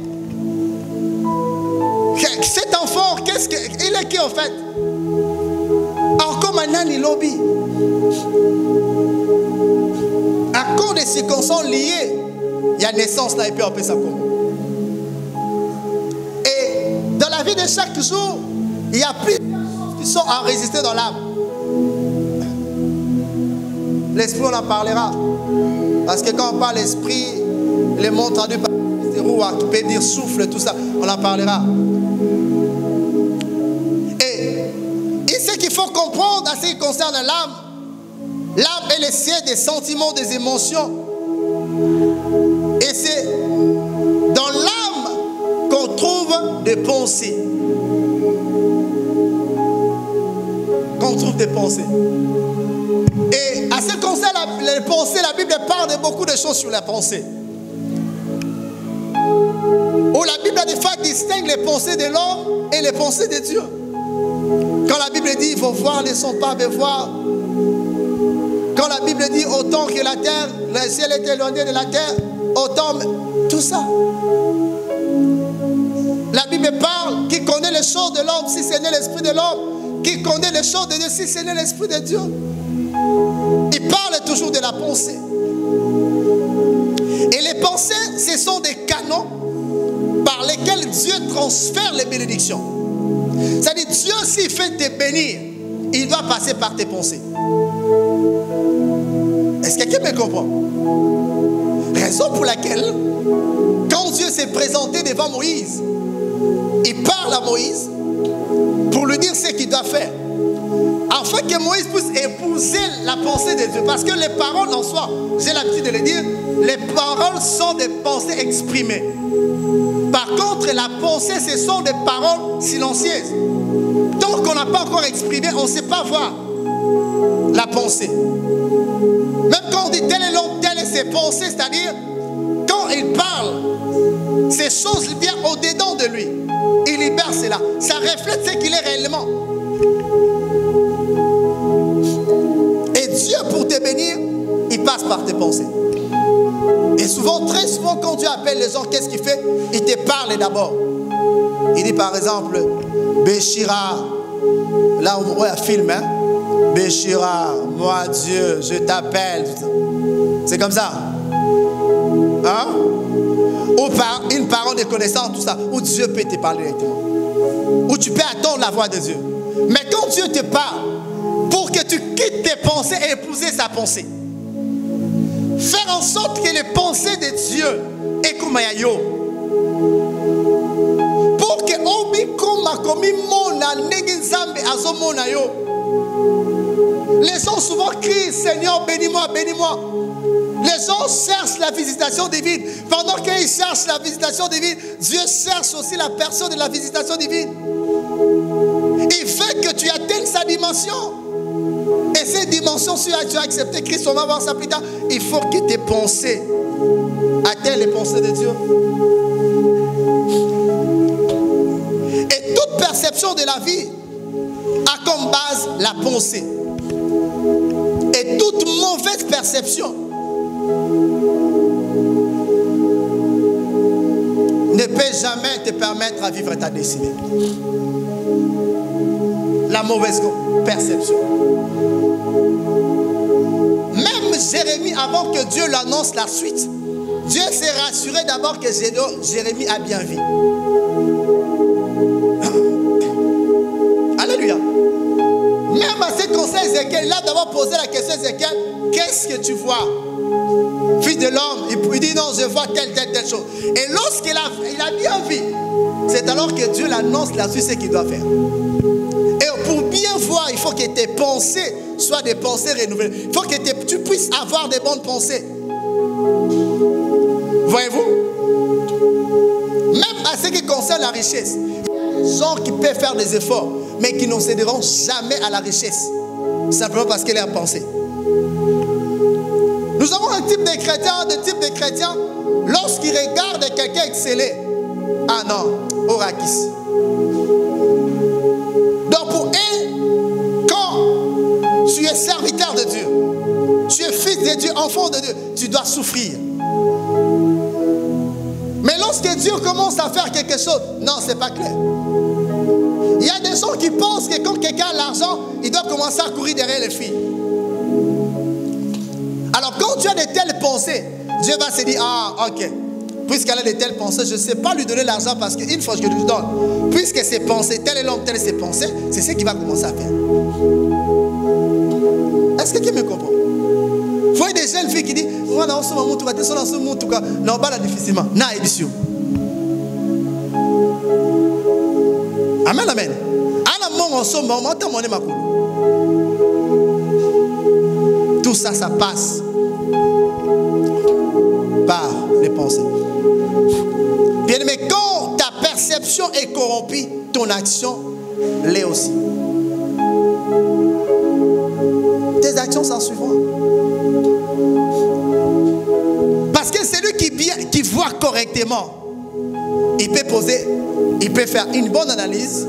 Cet enfant, il est qui en fait? Encore maintenant, il lobby. À cause des circonstances liées, il y a naissance là et puis on peut ça comment. Et dans la vie de chaque jour, il y a plusieurs choses qui sont enregistrées dans l'âme. L'esprit, on en parlera. Parce que quand on parle l'esprit, les mots traduits par qui peut dire souffle, tout ça, on en parlera. Et ce qu'il faut comprendre à ce qui concerne l'âme, l'âme est le siège des sentiments, des émotions. Et c'est dans l'âme qu'on trouve des pensées. Et à ce qui concerne les pensées, la Bible parle de beaucoup de choses sur la pensée. Où la Bible des fois distingue les pensées de l'homme et les pensées de Dieu. Quand la Bible dit il faut voir, ne sont pas voir. Quand la Bible dit autant que la terre, le ciel est éloigné de la terre, autant, tout ça. La Bible parle qui connaît les choses de l'homme si ce n'est l'esprit de l'homme, qui connaît les choses de Dieu si ce n'est l'esprit de Dieu. Il parle toujours de la pensée. Et les pensées, ce sont des canaux par lesquels Dieu transfère les bénédictions. C'est-à-dire, Dieu, s'il fait te bénir, il doit passer par tes pensées. Est-ce que quelqu'un me comprend? Raison pour laquelle, quand Dieu s'est présenté devant Moïse, il parle à Moïse pour lui dire ce qu'il doit faire. Afin que Moïse puisse épouser la pensée de Dieu. Parce que les paroles en soi, j'ai l'habitude de le dire, les paroles sont des pensées exprimées. Par contre, la pensée, ce sont des paroles silencieuses. Tant qu'on n'a pas encore exprimé, on ne sait pas voir la pensée. Même quand on dit tel est l'homme, telle est ses pensées, c'est-à-dire, quand il parle, ces choses viennent au-dedans de lui. Il libère cela. Ça reflète ce qu'il est réellement. Et Dieu, pour te bénir, il passe par tes pensées. Et souvent, très souvent, quand Dieu appelle les gens, qu'est-ce qu'il fait? Il te parle d'abord. Il dit par exemple, Béchira, là où on voit un film, hein? Béchira, moi Dieu, je t'appelle. C'est comme ça. Hein? Ou par une parole de connaissance, tout ça, où Dieu peut te parler directement. Où tu peux attendre la voix de Dieu. Mais quand Dieu te parle, pour que tu quittes tes pensées et épouser sa pensée, faire en sorte que les pensées de Dieu aient comme yo. Pour que obi koma komi mona negizambe azomona yo. Les gens souvent crient, Seigneur, bénis-moi, bénis-moi. Les gens cherchent la visitation divine. Pendant qu'ils cherchent la visitation divine, Dieu cherche aussi la personne de la visitation divine. Il fait que tu atteignes sa dimension. Et cette dimension, si tu as accepté Christ, on va voir ça plus tard. Il faut que tes pensées atteignent les pensées de Dieu. Et toute perception de la vie a comme base la pensée. Et toute mauvaise perception ne peut jamais te permettre à vivre ta destinée. La mauvaise perception. Même Jérémie, avant que Dieu l'annonce la suite, Dieu s'est rassuré d'abord que Jérémie a bien vu. Alléluia. Même à ce conseil, Ézéchiel, il a d'abord posé la question à Ézéchiel, qu'est-ce que tu vois? Fils de l'homme, il dit non, je vois telle chose. Et lorsqu'il a bien vu, c'est alors que Dieu l'annonce la suite, ce qu'il doit faire. Et pour bien voir, il faut que tes pensées soient des pensées renouvelées. Il faut que tu puisses avoir des bonnes pensées. Voyez-vous? Même à ce qui concerne la richesse, il y a des gens qui peuvent faire des efforts, mais qui n'en céderont jamais à la richesse. Simplement parce qu'elle est en pensée. Nous avons un type de chrétien, lorsqu'il regarde quelqu'un exceller, ah non, Orakis. Donc pour eux, quand tu es serviteur de Dieu, tu es fils de Dieu, enfant de Dieu, tu dois souffrir. Mais lorsque Dieu commence à faire quelque chose, non, c'est pas clair. Il y a des gens qui pensent que quand quelqu'un a l'argent, il doit commencer à courir derrière les filles. Alors quand tu as de telles pensées, Dieu va se dire, ah ok, puisqu'elle a de telles pensées, je ne sais pas lui donner l'argent parce qu'une fois que je lui donne, puisque ses pensées, tel est l'homme, telle est ses pensées, c'est ce qu'il va commencer à faire. Est-ce que tu me comprends? Il faut des jeunes filles qui disent, moi dans ce moment, tu vas te dans ce monde, tout cas, non, pas difficilement, na édition. Amen, amen. Tout ça, ça passe par les pensées. Bien aimé, quand ta perception est corrompue, ton action l'est aussi. Tes actions s'en suivront. Parce que celui qui voit correctement, il peut faire une bonne analyse,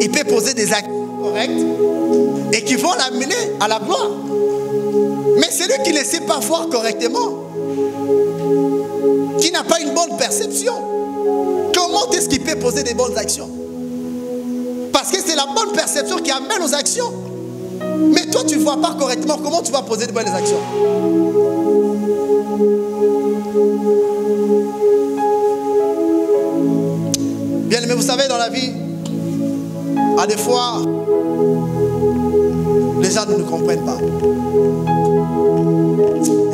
il peut poser des actions correctes et qui vont l'amener à la gloire. Mais celui qui ne sait pas voir correctement, qui n'a pas une bonne perception, comment est-ce qu'il peut poser des bonnes actions? Parce que c'est la bonne perception qui amène aux actions. Mais toi, tu ne vois pas correctement, comment tu vas poser de bonnes actions? Bien aimé, vous savez, dans la vie, à des fois, les gens ne nous comprennent pas.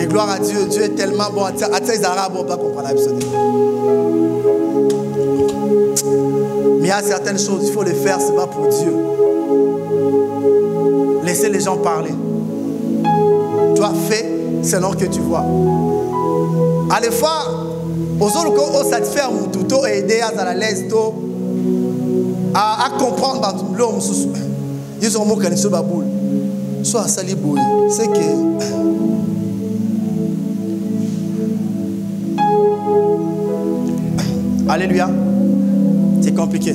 Et gloire à Dieu, Dieu est tellement bon. Les Arabes ne vont pas comprendre absolument. Mais il y a certaines choses, il faut les faire, ce n'est pas pour Dieu. Laissez les gens parler. Toi, fais selon que tu vois. À la fois, aux autres, on satisfaire mon tuto et aider à la l'aise à comprendre l'homme. Ils ont mon canisso baboule. Soit à Saliboui. C'est que. Alléluia. C'est compliqué.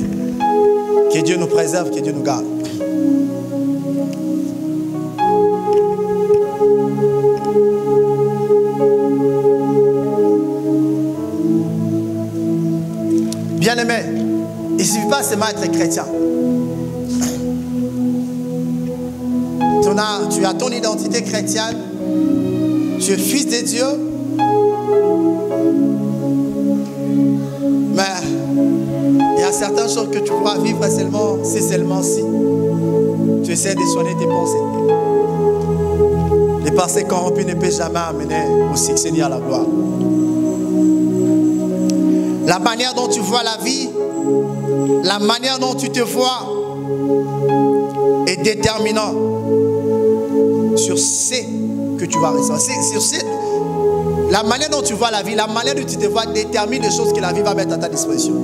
Que Dieu nous préserve, que Dieu nous garde. Bien-aimé, il ne suffit pas seulement d'être chrétien. Tu as ton identité chrétienne. Tu es fils de Dieu. Mais il y a certaines choses que tu pourras vivre seulement si tu essaies de soigner tes pensées. Les pensées corrompues ne peuvent jamais amener au succès ni à la gloire. La manière dont tu vois la vie, la manière dont tu te vois est déterminant sur ce que tu vas ressentir. La manière dont tu vois la vie, la manière dont tu te vois détermine les choses que la vie va mettre à ta disposition.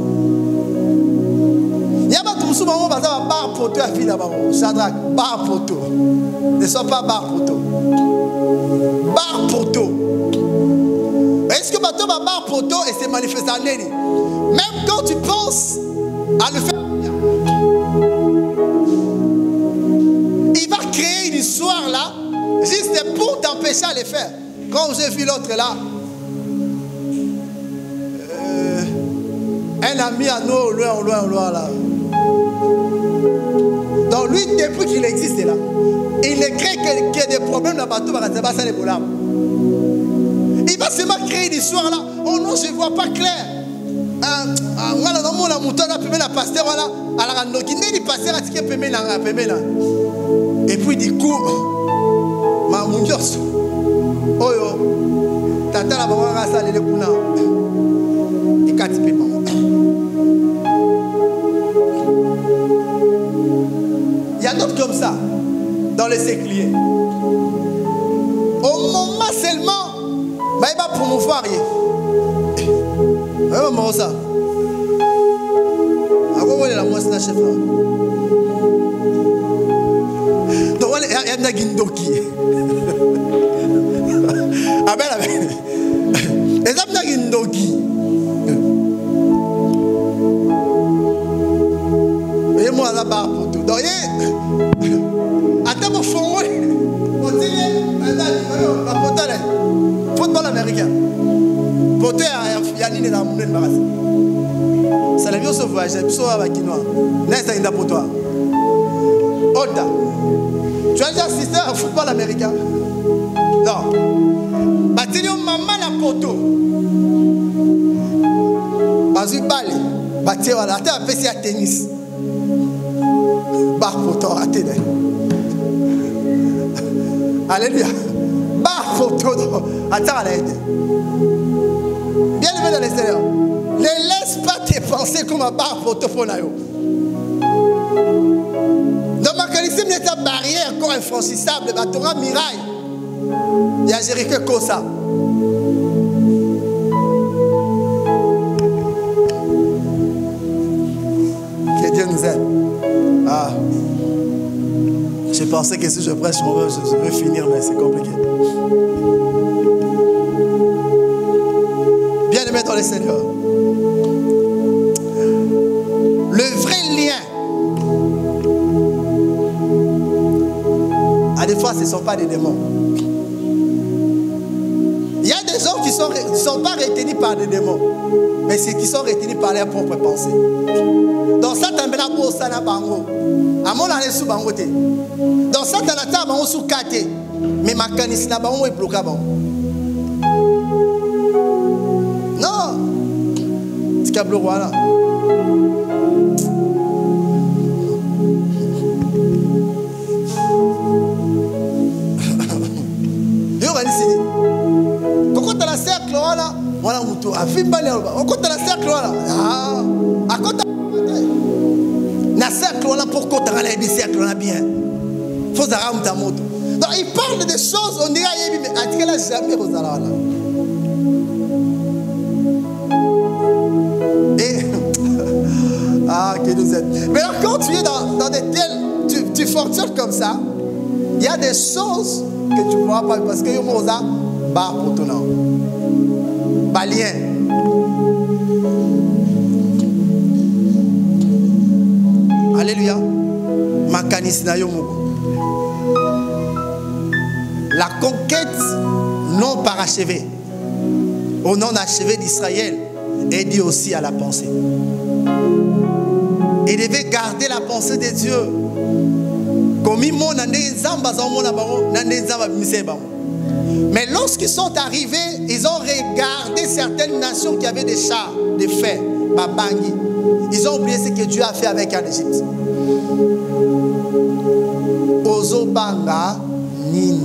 Il y a pas tout le monde qui va bar poteau à fil là-bas. Shadrach, bar poteau. Ne sois pas bar poteau. Bar poteau. Est-ce que bateau va bar poteau et c'est manifesté en l'air? Même quand tu penses à le faire, il va créer une histoire là, juste pour t'empêcher à le faire. Quand j'ai vu l'autre là, un ami à nous, loin là. Donc lui, depuis qu'il existe là, il ne crée qu'il y a des problèmes dans le bateau, il va seulement créer une histoire là. Oh non, je ne vois pas clair. Et puis du coup, il y a d'autres comme ça dans les sécliers. Au moment seulement, il va promouvoir. Comment ça? À quoi est la moitié de la chef là? Donc, il y a un Gindoki. Ah ben, il y a un Gindoki. Et moi, là, bas pour tout. Donc, attends, mon fond, on dit, football américain. Poté a une dans mon embarrassé. C'est la vie au sauvage, c'est plutôt avec qui noir. N'est-ce pas pour toi? Oda. Tu as déjà assisté au football américain? Non. Batilio maman la poto. Bazu bali. Batilio la terre a fait à tennis. Bar poto à tennis. Alléluia. Bar poto à terre à l'aide. Bien levé dans l'extérieur. Ne laisse pas tes pensées comme un bar photophone. Dans ma qualité, il y a une barrière encore infranchissable. Il y a un mirail. Il y a Jéricho comme ça. Que Dieu nous aide. Ah. Je pensais que si je prêche, je vais finir, mais c'est compliqué. Bien-aimé dans le Seigneur. Le vrai lien, à des fois, ce ne sont pas des démons. Il y a des gens qui ne sont pas retenus par des démons, mais c'est qui sont retenus par leurs propres pensées. Dans ça, tu as un sana bango. À mon année sous bango. Dans ça, tu as un bango sous kate. Mais ma canisse na bango est bloqué bango. Non. Tu câbles voilà. wana wana mutu afimba le on compte la cercle wana ah à compte na cercle wana pour compte la des cercle wana bien faut ça muta moto donc il parle des choses on dirait mais à là jamais rozala wana et ah que nous aide mais alors quand tu es dans des tels tu fonctionnes comme ça il y a des choses que tu ne vois pas parce que tu as bar pour ton nom. Balien. Alléluia. La conquête non parachevée au non achevé d'Israël est dit aussi à la pensée. Il devait garder la pensée de Dieu. Mais lorsqu'ils sont arrivés, ils ont regardé certaines nations qui avaient des chars, des fers, babangi. Ils ont oublié ce que Dieu a fait avec en Égypte. Ozobanga nini.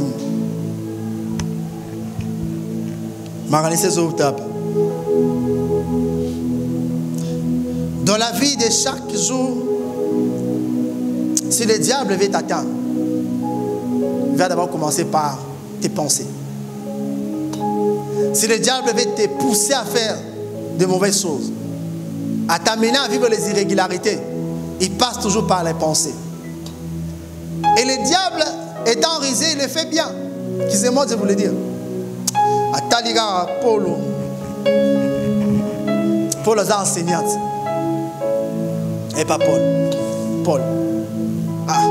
Dans la vie de chaque jour, si le diable veut t'atteindre, il va d'abord commencer par tes pensées. Si le diable veut te pousser à faire de mauvaises choses, à t'amener à vivre les irrégularités, il passe toujours par les pensées. Et le diable étant risé, il le fait bien. Excusez-moi de vous le dire. Ataliga Paulo. Paul est enseignante. Et pas Paul. Paul. Ah.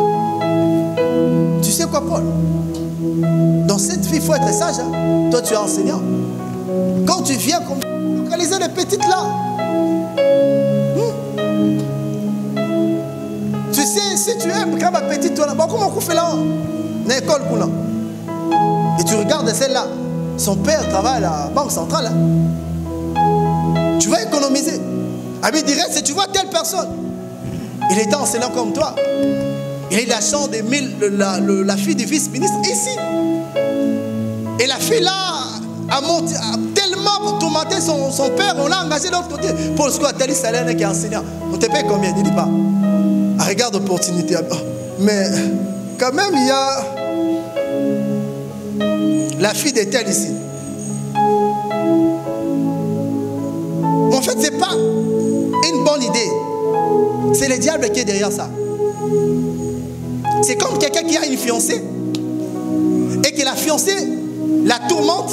Tu sais quoi, Paul? Dans cette vie, il faut être sage. Hein? Toi, tu es enseignant. Quand tu viens, localiser les petites là. Tu sais, si tu aimes quand ma petite, toi là, comment on fait là? Dans l'école, et tu regardes celle-là. Son père travaille à la banque centrale. Hein? Tu vas économiser. Ami direct, si tu vois telle personne, il était enseignant comme toi. Il a eu la chance d'aimer la fille du vice-ministre ici. Et la fille là a tellement tourmenté son père, on l'a engagé de l'autre côté. Pour ce qu'on a tel salaire qui est enseignant. On te paye combien? Il ne dit pas. Ah, regarde l'opportunité. Mais quand même, il y a la fille de tel ici. En fait, ce n'est pas une bonne idée. C'est le diable qui est derrière ça. C'est comme quelqu'un qui a une fiancée et que la fiancée la tourmente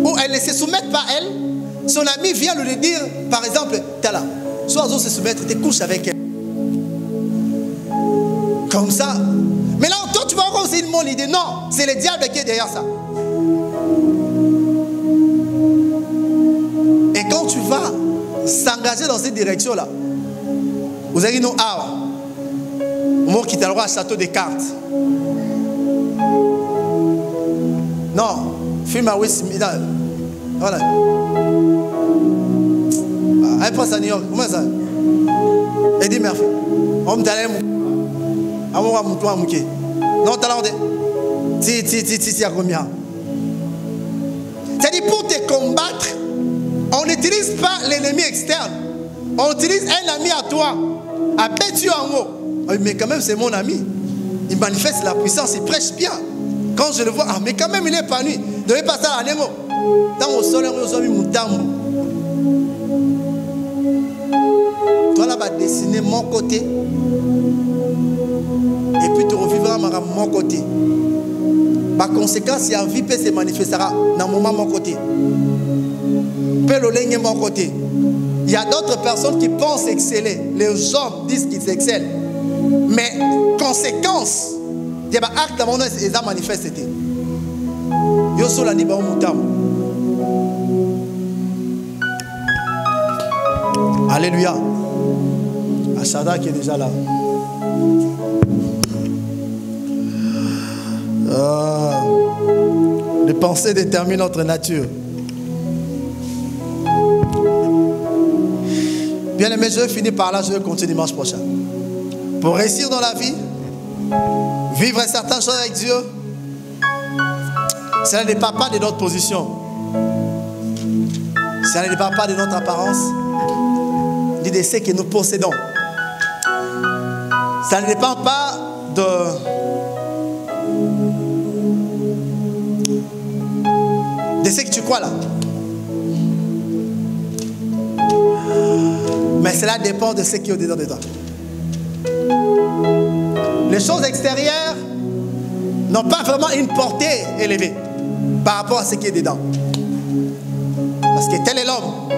ou elle ne se soumet pas à elle. Son ami vient lui dire, par exemple, t'as là, soit on se soumettre, tu couches avec elle. Comme ça. Mais là, toi, tu vas avoir aussi une bonne idée. Non, c'est le diable qui est derrière ça. Et quand tu vas s'engager dans cette direction-là, vous avez nos arbres. Moi qui t'ai le droit à château des cartes. Non, film à West. Voilà. Un poste à New York. Comment ça? Eddie Murphy. On me dit Amour Moutoua Mouké. Non, t'as l'air de. Si, à combien? C'est-à-dire pour te combattre, on n'utilise pas l'ennemi externe. On utilise un ami à toi. Appelle tu en haut. Mais quand même, c'est mon ami. Il manifeste la puissance, il prêche bien. Quand je le vois, mais quand même, il est épanoui. Il devait passer à l'anemo. Dans au sol, on a mis mon tambour. Toi là, va dessiner mon côté. Et puis tu revivras mon côté. Par conséquent, si la vie peut se manifestera dans le moment mon côté. Peut le mon côté. Il y a d'autres personnes qui pensent exceller. Les hommes disent qu'ils excellent. Mais conséquence, il y a des actes à mon âge, ils ont manifesté. Yo sola ni ba mutam. Alléluia. Ashada qui est déjà là. Les pensées déterminent notre nature. Bien aimé, je vais finir par là, je vais continuer dimanche prochain. Pour réussir dans la vie, vivre certaines choses avec Dieu, cela n'est pas de notre position. Ça ne dépend pas de notre apparence, ni de ce que nous possédons. Ça ne dépend pas de ce que tu crois là. Mais cela dépend de ce qui est au-dedans de toi. Les choses extérieures n'ont pas vraiment une portée élevée par rapport à ce qui est dedans. Parce que tel est l'homme,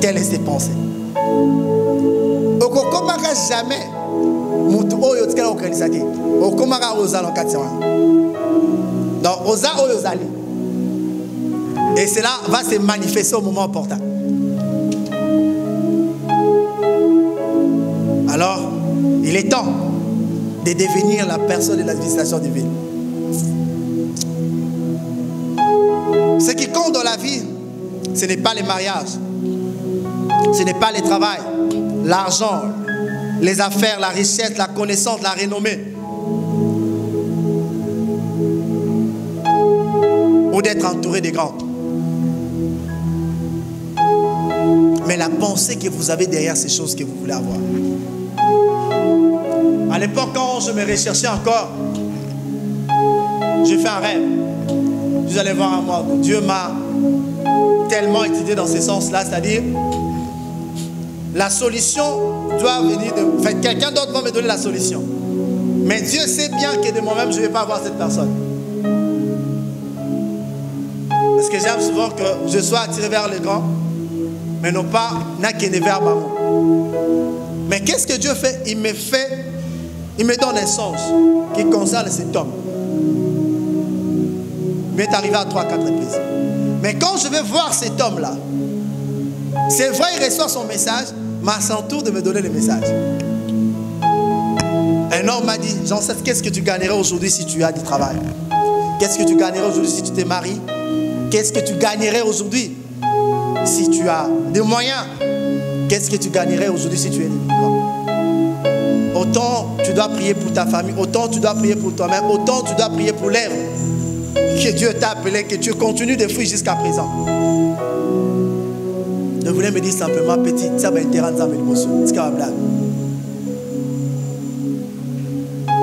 telles sont ses pensées. Okokomaka jamais mutu oyo tikala okanisa te. Okomaka oza na kati wana. Donc oza oyo zali. Et cela va se manifester au moment opportun. Alors, il est temps de devenir la personne de l'administration divine. Ce qui compte dans la vie, ce n'est pas les mariages, ce n'est pas le travail, l'argent, les affaires, la richesse, la connaissance, la renommée. Ou d'être entouré des grands. Mais la pensée que vous avez derrière ces choses que vous voulez avoir. À l'époque, quand je me recherchais encore, j'ai fait un rêve. Vous allez voir à moi, Dieu m'a tellement étudié dans ce sens-là, c'est-à-dire la solution doit venir de... Enfin, quelqu'un d'autre va me donner la solution. Mais Dieu sait bien que de moi-même, je ne vais pas avoir cette personne. Parce que j'aime souvent que je sois attiré vers les grands, mais non pas n'a qu'un vers Bamou. Mais qu'est-ce que Dieu fait? Il me donne un songe qui concerne cet homme. Il m'est arrivé à 3-4 reprises. Mais quand je vais voir cet homme-là, c'est vrai, il reçoit son message, mais à son tour de me donner le message. Un homme m'a dit, Jean-Seth, qu'est-ce que tu gagnerais aujourd'hui si tu as du travail? Qu'est-ce que tu gagnerais aujourd'hui si tu te maries? Qu'est-ce que tu gagnerais aujourd'hui si tu as des moyens? Qu'est-ce que tu gagnerais aujourd'hui si tu es libre? Autant tu dois prier pour ta famille, autant tu dois prier pour toi-même, autant tu dois prier pour l'œuvre que Dieu t'a appelé, que tu continues de fuir jusqu'à présent. Je voulais me dire simplement, petit, ça va intéresser dans mes émotions. C'est comme une blague.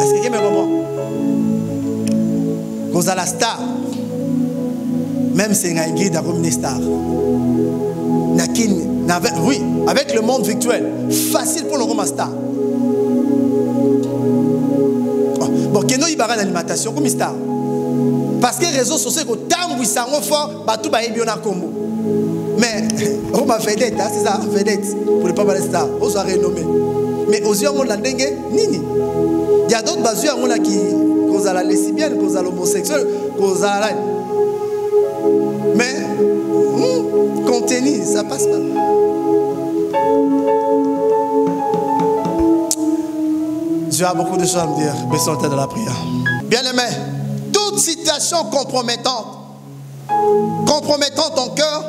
Est-ce que quelqu'un me comprend? Quand à la star, même si c'est un guide comme une star, oui, avec le monde virtuel, facile pour le roman star. Bon, qu'il y ait une alimentation comme une star. Parce que les réseaux sociaux, quand ils sont forts, tout va bien en combo. Mais, on m'a fait vedette, c'est ça, vedette, pour ne pas parler de star, on soit renommé. Mais aux yeux, on l'a dengue, nini. Il y a d'autres bases qui causent la lesbienne, causent l'homosexuel, causent la. Mais, contenu, ça passe pas. Dieu a beaucoup de choses à me dire. Baissons la tête de la prière. Bien-aimé, toute situation compromettante ton cœur,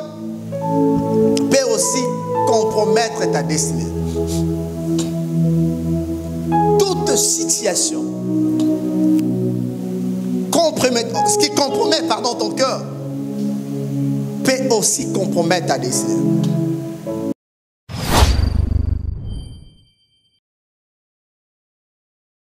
peut aussi compromettre ta destinée. Toute situation ce qui compromet ton cœur peut aussi compromettre ta destinée.